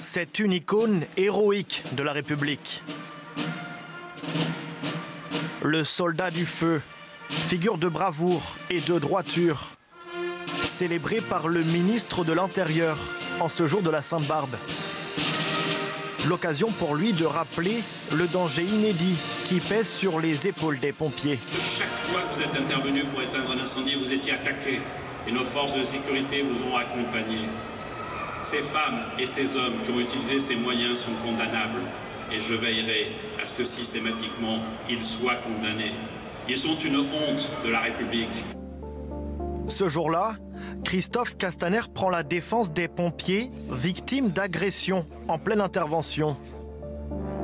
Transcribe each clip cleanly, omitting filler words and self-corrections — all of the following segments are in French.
C'est une icône héroïque de la République. Le soldat du feu, figure de bravoure et de droiture, célébré par le ministre de l'Intérieur en ce jour de la Sainte-Barbe. L'occasion pour lui de rappeler le danger inédit qui pèse sur les épaules des pompiers. Chaque fois que vous êtes intervenu pour éteindre un incendie, vous étiez attaqué et nos forces de sécurité vous ont accompagné. Ces femmes et ces hommes qui ont utilisé ces moyens sont condamnables et je veillerai à ce que systématiquement ils soient condamnés. Ils sont une honte de la République. Ce jour-là, Christophe Castaner prend la défense des pompiers victimes d'agressions en pleine intervention.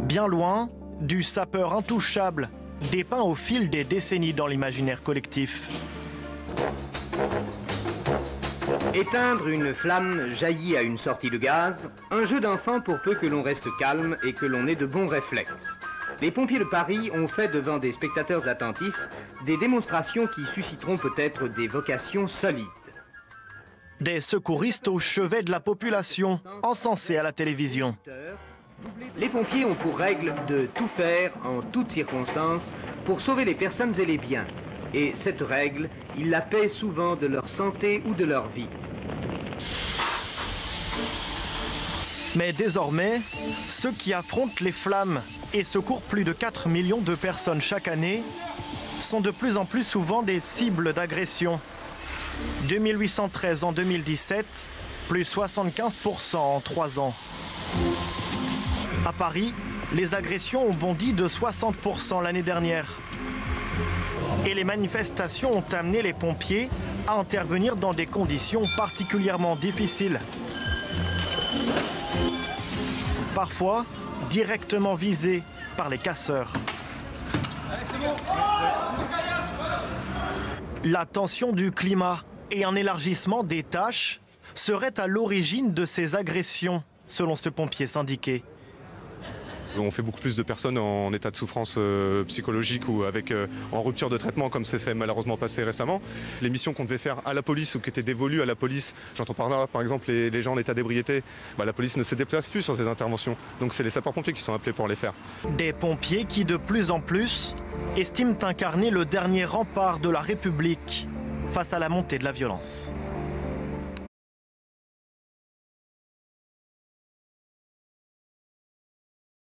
Bien loin du sapeur intouchable dépeint au fil des décennies dans l'imaginaire collectif. Éteindre une flamme jaillie à une sortie de gaz, un jeu d'enfant pour peu que l'on reste calme et que l'on ait de bons réflexes. Les pompiers de Paris ont fait devant des spectateurs attentifs des démonstrations qui susciteront peut-être des vocations solides. Des secouristes au chevet de la population, encensés à la télévision. Les pompiers ont pour règle de tout faire en toutes circonstances pour sauver les personnes et les biens. Et cette règle, ils la paient souvent de leur santé ou de leur vie. Mais désormais, ceux qui affrontent les flammes et secourent plus de 4 millions de personnes chaque année sont de plus en plus souvent des cibles d'agression. 2813 en 2017, plus 75% en 3 ans. À Paris, les agressions ont bondi de 60% l'année dernière. Et les manifestations ont amené les pompiers à intervenir dans des conditions particulièrement difficiles. Parfois directement visés par les casseurs. La tension du climat et un élargissement des tâches seraient à l'origine de ces agressions, selon ce pompier syndiqué. On fait beaucoup plus de personnes en état de souffrance psychologique ou en rupture de traitement, comme ça s'est malheureusement passé récemment. Les missions qu'on devait faire à la police ou qui étaient dévolues à la police, j'entends par là, par exemple, les gens en état d'ébriété, la police ne se déplace plus sur ces interventions. Donc c'est les sapeurs-pompiers qui sont appelés pour les faire. Des pompiers qui, de plus en plus, estiment incarner le dernier rempart de la République face à la montée de la violence.